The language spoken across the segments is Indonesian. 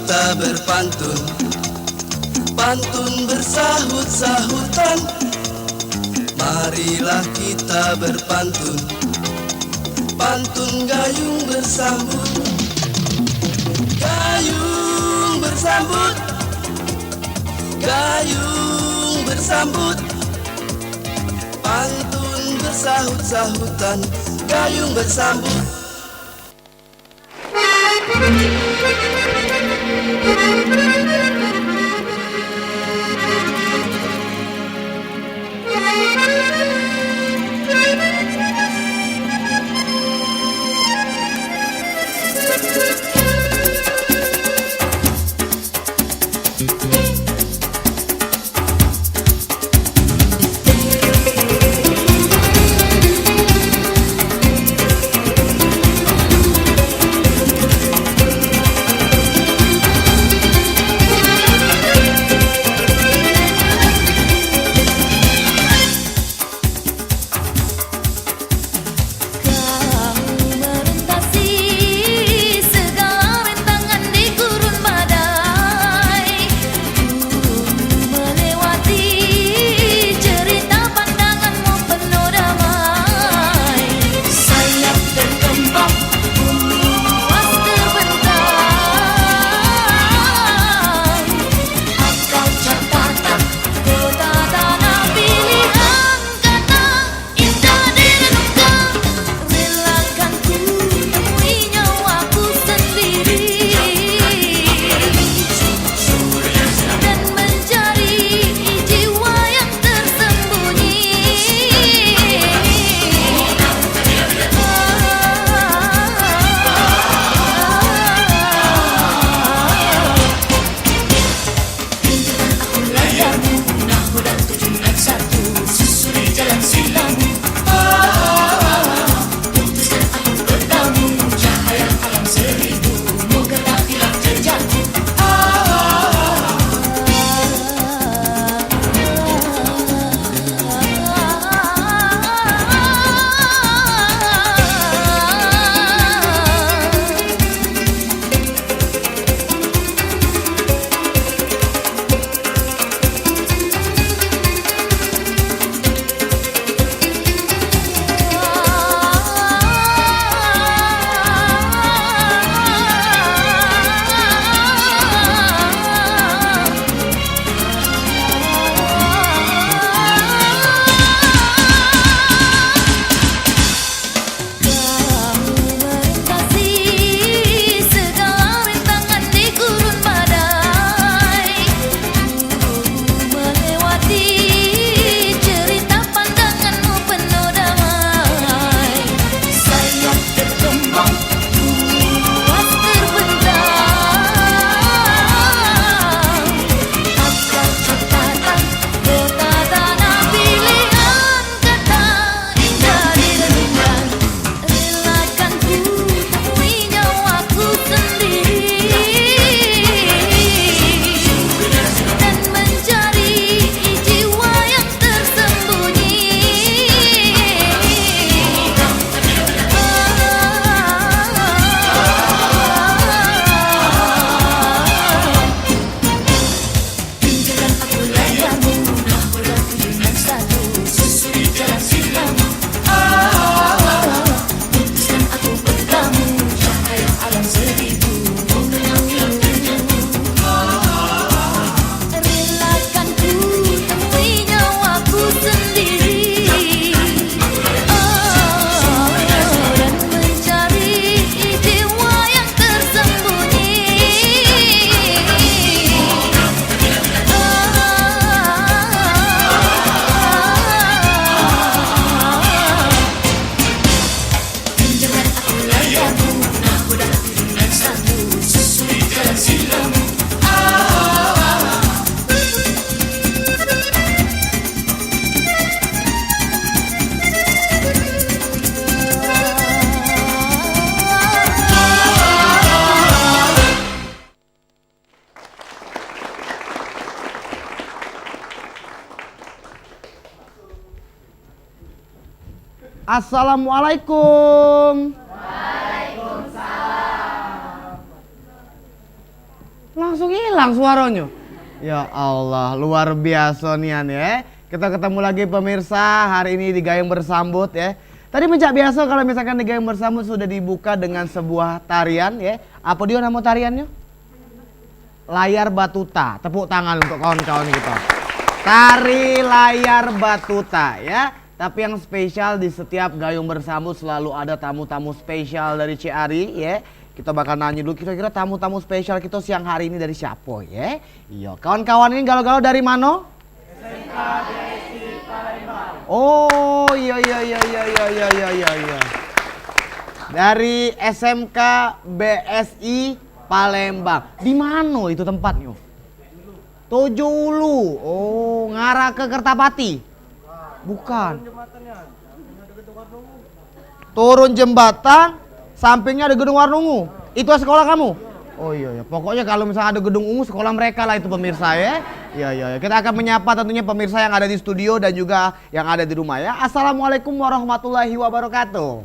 kita berpantun, pantun bersahut-sahutan. Marilah kita berpantun, pantun gayung bersambut. Gayung bersambut, gayung bersambut. Pantun bersahut-sahutan, gayung bersambut. Assalamualaikum. Waalaikumsalam. Langsung hilang suaranya. Ya Allah, luar biasa nian ya. Kita ketemu lagi pemirsa hari ini di Gayung Bersambut ya. Tadi mencak biasa kalau misalkan di Gayung Bersambut sudah dibuka dengan sebuah tarian ya. Apa dia nama tariannya? Layar Batuta. Tepuk tangan untuk kawan-kawan kita. Tari Layar Batuta ya. Tapi yang spesial di setiap Gayung Bersambut selalu ada tamu-tamu spesial dari Ciari ya. Kita bakal nanya dulu kira-kira tamu-tamu spesial kita siang hari ini dari siapa ya? Iya, kawan-kawan ini galau-galau dari mana? SMK BSI Palembang. Oh, iya. Dari SMK BSI Palembang. Di mana itu tempatnya? Tojo Ulu. Oh, ngarah ke Kertapati. Bukan. Turun jembatan. Sampingnya ada gedung Warnungu. Itu sekolah kamu? Oh iya. Pokoknya kalau misalnya ada gedung ungu sekolah mereka lah itu pemirsa ya. Iya. Kita akan menyapa tentunya pemirsa yang ada di studio dan juga yang ada di rumah ya. Assalamualaikum warahmatullahi wabarakatuh.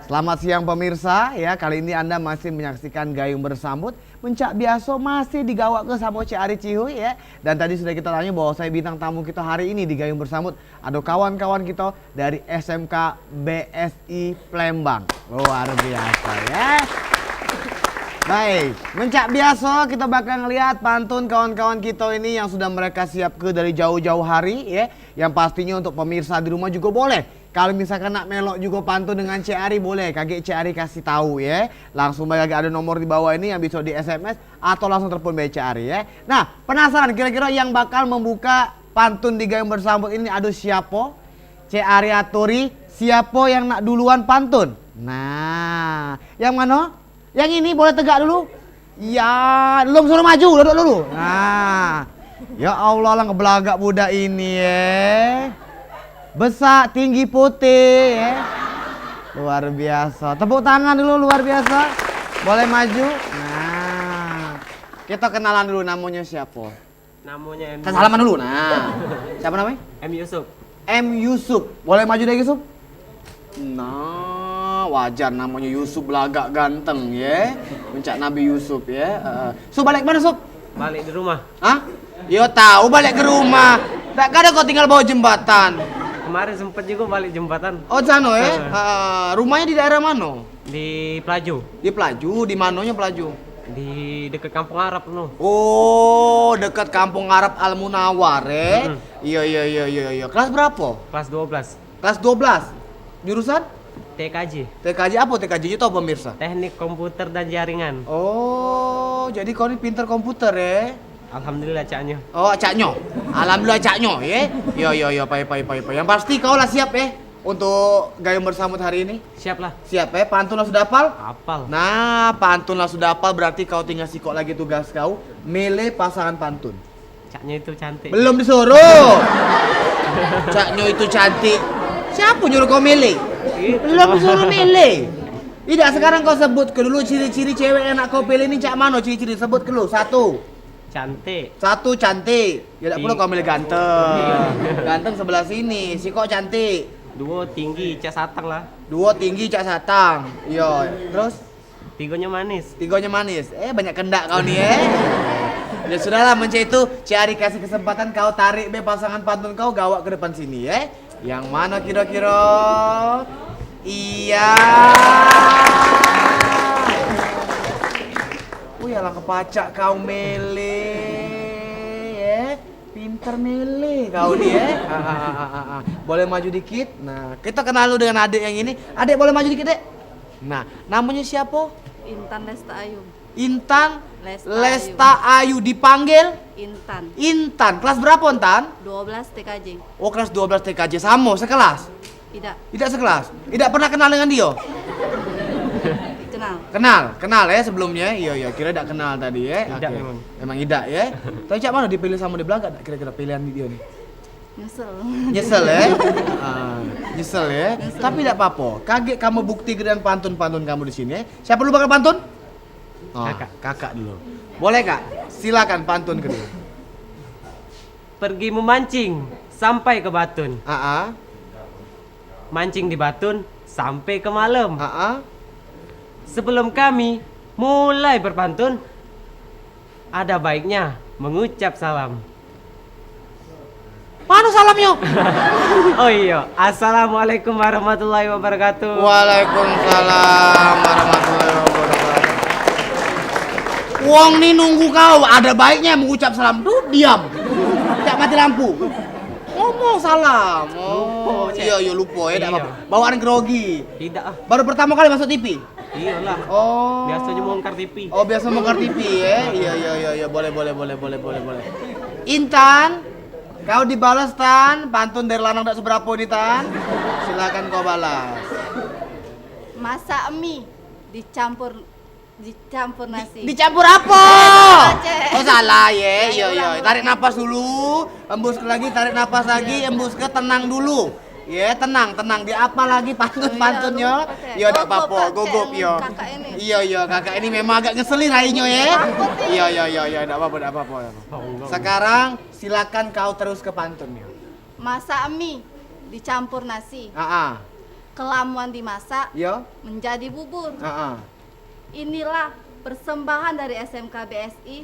Selamat siang pemirsa ya. Kali ini Anda masih menyaksikan Gayung Bersambut. Mencak biasa masih digawak ke sama Ciari Cihuy ya. Dan tadi sudah kita tanya bahwa saya bintang tamu kita hari ini di Gayung Bersambut ada kawan-kawan kita dari SMK BSI Palembang. Luar biasa ya. Baik, mencak biasa kita bakal ngelihat pantun kawan-kawan kita ini yang sudah mereka siap ke dari jauh-jauh hari ya. Yang pastinya untuk pemirsa di rumah juga boleh. Kalau misalkan nak melok juga pantun dengan Ciari boleh, kakek Ciari kasih tahu ya. Langsung bagi ada nomor di bawah ini yang bisa di SMS atau langsung telepon by Ciari ya. Nah, penasaran kira-kira yang bakal membuka pantun di Gayung Bersambut ini ada siapa? Ciari Aturi, siapa yang nak duluan pantun? Nah, yang mana? Yang ini boleh tegak dulu? Ya, belum suruh maju, duduk dulu. Nah, ya Allah lah ngebelagak budak ini ya. Besar, tinggi, putih ya. Luar biasa. Tepuk tangan dulu, luar biasa. Boleh maju. Nah, kita kenalan dulu namanya siapa? Namanya M. Salaman dulu. Nah, siapa namanya? M. Yusuf. M. Yusuf. Boleh maju deh Yusuf? Nah, wajar namanya Yusuf belagak ganteng ya. Mencak Nabi Yusuf ya. Sup balik mana Sup? Balik di rumah. Hah? Yo tahu balik ke rumah. Tak ada kau tinggal bawa jembatan. Kemarin sempet juga balik jembatan. Oh sana ya? Rumahnya di daerah mana? Di Pelaju. Di Pelaju, di manonya Pelaju? Di dekat Kampung Arab no. Oh, dekat Kampung Arab Al Munawar ya? Iya. Kelas berapa? Kelas 12. Kelas 12. Jurusan? TKJ. TKJ apa? TKJ itu apa pemirsa? Teknik komputer dan jaringan. Oh, jadi kau ini pinter komputer ya? Alhamdulillah caknya. Oh, caknya. Alhamdulillah caknya ya. Iya, pai. Yang pasti kau lah siap ya untuk Gayung Bersambut hari ini. Siap lah. Siap ya, pantun lah sudah hafal? Hafal. Nah, pantun lah sudah hafal berarti kau tinggal sikok lagi tugas kau milih pasangan pantun. Caknya itu cantik. Belum disuruh. Caknya itu cantik. Siapa nyuruh kau milih? Belum disuruh milih. Tidak, sekarang kau sebut ke dulu ciri-ciri cewek yang nak kau pilih ini cak mana ciri-ciri sebut ke dulu. Cantik. Satu cantik. Ya tak perlu kau milih ganteng. Ganteng sebelah sini. Si kok cantik. 2 tinggi, cak satang lah. 2 tinggi cak satang. Iya. Terus 3-nya manis. 3-nya manis. Banyak kendak kau nih Ya sudahlah mencet itu Ciari kasih kesempatan kau tarik be pasangan pantun kau gawak ke depan sini ya. Yang mana kira-kira? Iya. Yalah kepacak kau mele ya. Pinter mele kau nih ya. Boleh maju dikit. Nah, kita kenal lu dengan adik yang ini. Adik boleh maju dikit, Dek? Nah, namanya siapa? Intan Lesta Ayu. Intan Lesta Lesta Ayu dipanggil Intan. Intan. Kelas berapa, Intan? 12 TKJ. Oh, kelas 12 TKJ. Sama sekelas? Tidak Tidak sekelas. Tidak pernah kenal dengan dia? Kenal ya sebelumnya. Iya, kira tidak kenal tadi ya. Tidak Oke. memang. Memang tidak ya. Tapi cak mana dipilih sama di belakang kira-kira pilihan dia nih? Nyesel. Nyesel ya? Nyesel ya. Tapi tidak apa-apa. Kaget kamu bukti dengan pantun-pantun kamu di sini ya. Siapa dulu bakal pantun? Oh, kakak dulu. Boleh Kak? Silakan pantun kedua. Pergi memancing sampai ke Batun. Mancing di Batun sampai ke malam. Sebelum kami Mulai berpantun, ada baiknya mengucap salam. Mana salamnya? Oh iya, assalamualaikum warahmatullahi wabarakatuh. Waalaikumsalam warahmatullahi wabarakatuh. Wong nih nunggu kau, ada baiknya mengucap salam. Duh, diam. Tidak mati lampu. Ngomong salam. Oh, Lupa, Cek. iya lupa ya, tidak Iya. apa-apa. Bawaan grogi. Tidak ah, Baru pertama kali masuk TV. iyalah. Oh. Biasanya bongkar TV. Oh, biasa bongkar TV ya. Iya, boleh. Intan, kau dibalas Tan, pantun dari lanang tak seberapa ini Tan. Silakan kau balas. Masak mie dicampur nasi. Dicampur apa? Aceh. Oh salah ya. Iya. ulang. Tarik napas dulu, embus lagi, tarik napas lagi, embus ke tenang dulu. Ya, tenang. Di apa lagi pantun-pantunnya? lupa, Cek. Ya enggak Gugup, apa-apa, Cek, gugup dengan ya. kakak ini. Iya, kakak ini memang agak ngeselin rainya ya. Takut nih. Iya, enggak apa-apa. Sekarang silakan kau terus ke pantunnya. Masak mie dicampur nasi. Ah. Kelamuan dimasak Yo. menjadi bubur. Ah. Inilah persembahan dari SMK BSI.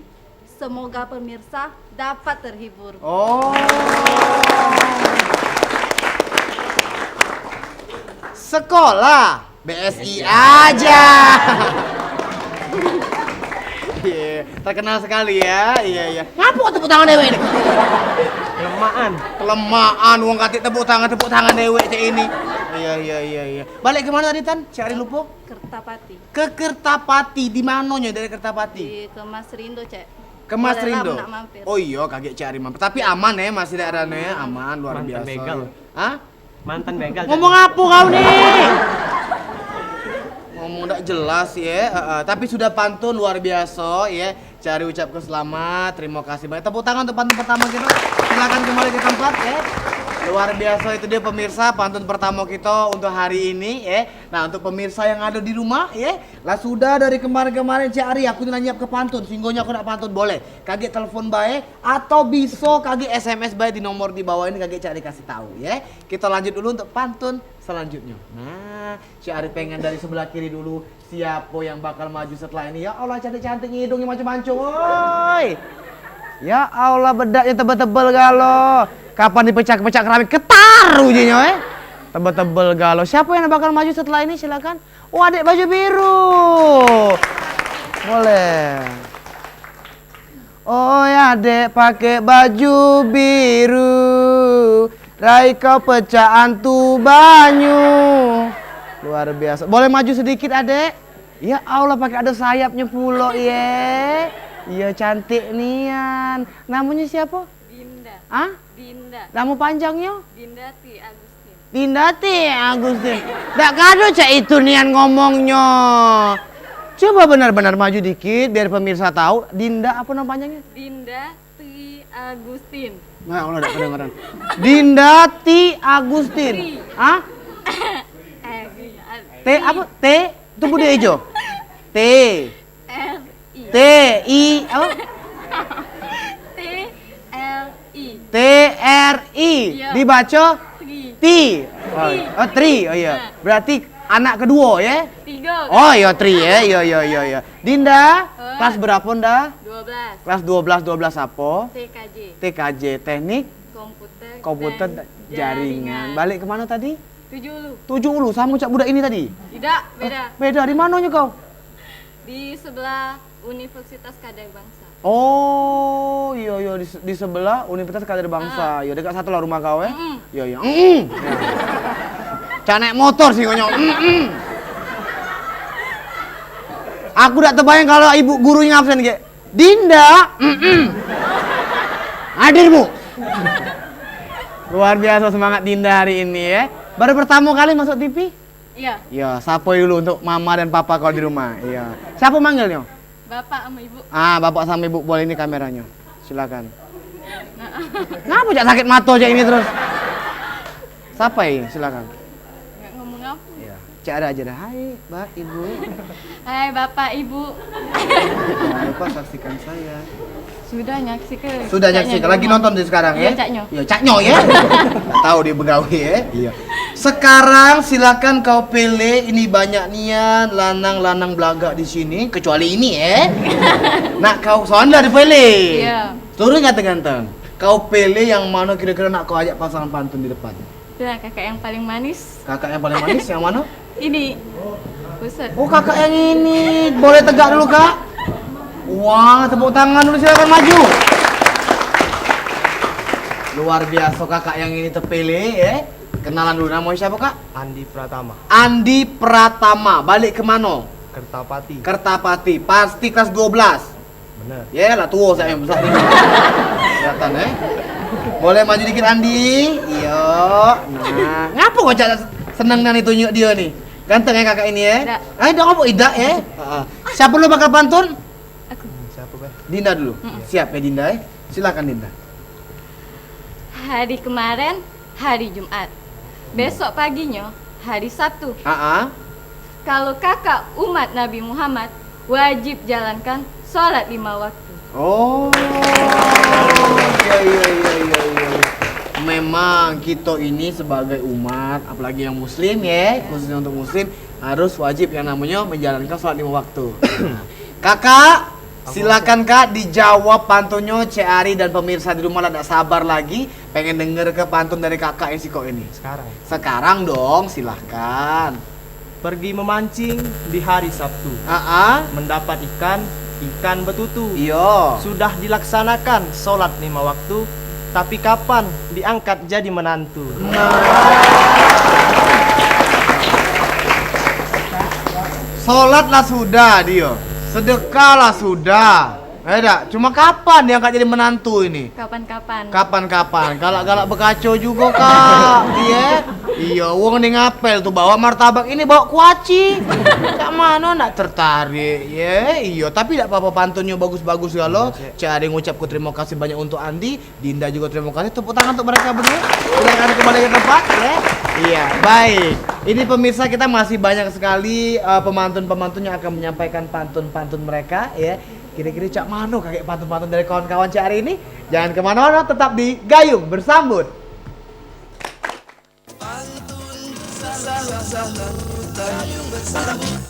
Semoga pemirsa dapat terhibur. Oh. Sekolah BSI aja. Iya, terkenal sekali ya. Iya. Ngapa kok tepuk tangan dewe ini? Kelemaan wong kate tepuk tangan dewe cek ini. Iya. Balik kemana tadi Tan? Cari lupa? Kertapati. Ke Kertapati. Di manonya dari Kertapati? Di Kemas Rindo, Cek. Ke Mas Boleh lah Rindo. nak mampir. Oh iya, kaget cari mampir. Tapi aman ya, masih daerahnya aman, luar Mantan biasa. begal. Hah? Mantan begal. Ngomong apa kau nih? Ngomong tidak jelas ya. Tapi sudah pantun luar biasa ya. Cari ucapkan selamat, terima kasih banyak. Tepuk tangan untuk pantun pertama kita. Silakan kembali ke tempat ya. Luar biasa itu dia pemirsa pantun pertama kita untuk hari ini ya. Nah untuk pemirsa yang ada di rumah ya, lah sudah dari kemarin-kemarin Cik Ari aku nanya ke pantun, singgonya aku nak pantun boleh. Kaget telepon bae atau bisa kaget SMS bae di nomor di bawah ini kaget Cik Ari kasih tahu ya. Kita lanjut dulu untuk pantun selanjutnya. Nah, Cik Ari pengen dari sebelah kiri dulu siapa yang bakal maju setelah ini. Ya Allah cantik-cantik hidungnya macam-macam. Woi. Ya Allah bedaknya tebel-tebel galau. Kapan dipecah-pecah keramik ketar ujinya tebel-tebel galau. Siapa yang bakal maju setelah ini silakan. Oh adik baju biru. Boleh. Oh ya adik pakai baju biru. Rai kau pecahan tu banyu. Luar biasa. Boleh maju sedikit adek? Ya Allah pakai ada sayapnya pula ya. Iya cantik nian. Namanya siapa? Dinda. Ah? Dinda. Nama panjangnya? Dindati Agustin. Dindati Agustin. Nggak kado cak itu nian ngomongnya. Coba benar-benar maju dikit biar pemirsa tahu. Dinda apa nama panjangnya? Dindati Agustin. Nah, Allah udah kedengeran. Dindati Agustin. Ah? T apa? T itu Budi Ejo. T. R-I. T I apa? T-L-I. T R I. Iya. Dibaca Tri. T. Oh, Tri. Oh iya. Berarti anak kedua ya? 3. Oh iya Tri ya. Iya. Dinda, kelas berapa Nda? 12. Kelas 12 apa? TKJ. TKJ, Teknik Komputer. Komputer dan Jaringan. Balik kemana tadi? 7. 7 sama cak budak ini tadi? Tidak, beda. Beda di mananya kau? Di sebelah Universitas Kadai Bangsa. Oh, iya di sebelah Universitas Kader Bangsa. Ya dekat satu lah rumah kau ya. Mm-mm. Iya. Cak naik motor sih konyol. Aku udah terbayang kalau ibu gurunya absen kayak Dinda. Hadirmu. Luar biasa semangat Dinda hari ini ya. Baru pertama kali masuk TV? Iya, Iya, sapa dulu untuk mama dan papa kalau di rumah. Iya. Siapa manggilnya? Bapak sama Ibu. Ah, bapak sama ibu boleh ini kameranya. Silakan. Ngapa jak sakit mata aja ini terus? Siapa ini? Silakan. Nggak ngomong apa. Iya. Cak ada aja dah. Hai, Mbak, Ibu. Hai Bapak, Ibu. Jangan lupa saksikan saya. Sudah nyaksikan. Sudah nyaksikan. Lagi nonton di sekarang ya? Iya, Caknyo. Iya, Caknyo ya. Nggak tahu dia begawi ya. Iya. Sekarang silakan kau pilih. Ini banyak nian lanang-lanang belaga di sini, kecuali ini Nak kau soalnya dipilih. Iya. Turun ganteng-ganteng. Kau pilih yang mana kira-kira nak kau ajak pasangan pantun di depan. Dan kakak yang paling manis. Kakak yang paling manis yang mana? Ini. Buset. Oh kakak yang ini. Boleh tegak dulu kak? Wah, tepuk tangan dulu, silakan maju. Luar biasa kakak yang ini terpilih Kenalan dulu, namanya siapa kak? Andi Pratama, Andi Pratama. Balik ke mana? Kertapati. Kertapati. Pasti kelas 12. Bener. Ya lah tua saya yang besar ini. Kelihatan Boleh maju dikit Andi. Iya. Nah, ngapa kok cak seneng nih tunjuk dia nih? Ganteng kakak ini Ida. Ida apa Ida Siapa lu bakal pantun? Aku. Siapa be? Dinda dulu. Siap ya Dinda Silakan Dinda. Hari kemarin hari Jumat. Besok paginya hari Sabtu. Kalau kakak umat Nabi Muhammad wajib jalankan sholat 5 waktu. Oh. Iya. Memang kita ini sebagai umat, apalagi yang muslim khususnya untuk muslim harus wajib yang namanya menjalankan sholat 5 waktu. Kakak, silakan kak dijawab pantunnya Cik Ari dan pemirsa di rumah tidak sabar lagi pengen denger ke pantun dari kakak yang siko ini. Sekarang dong, silahkan. Pergi memancing di hari Sabtu. Mendapat ikan betutu. Iya. Sudah dilaksanakan sholat 5 waktu, tapi kapan diangkat jadi menantu? Sholatlah sudah dia, sedekahlah sudah. Cuma kapan diangkat jadi menantu ini? Kapan-kapan. Kapan-kapan, galak-galak bekacau juga kak. Iya, wong nih ngapel tuh bawa martabak ini bawa kuaci. Cak mana nak tertarik iya. Tapi tidak apa-apa pantunnya bagus-bagus ya lo. Cari ngucapku terima kasih banyak untuk Andi, Dinda juga terima kasih. Tepuk tangan untuk mereka berdua. Silakan kembali ke tempat Iya, baik. Ini pemirsa kita masih banyak sekali pemantun-pemantun yang akan menyampaikan pantun-pantun mereka Kira-kira cak mano kakek pantun-pantun dari kawan-kawan Cik Ari ini? Jangan kemana-mana, tetap di Gayung Bersambut. Pantun bersambut, Gayung bersambut.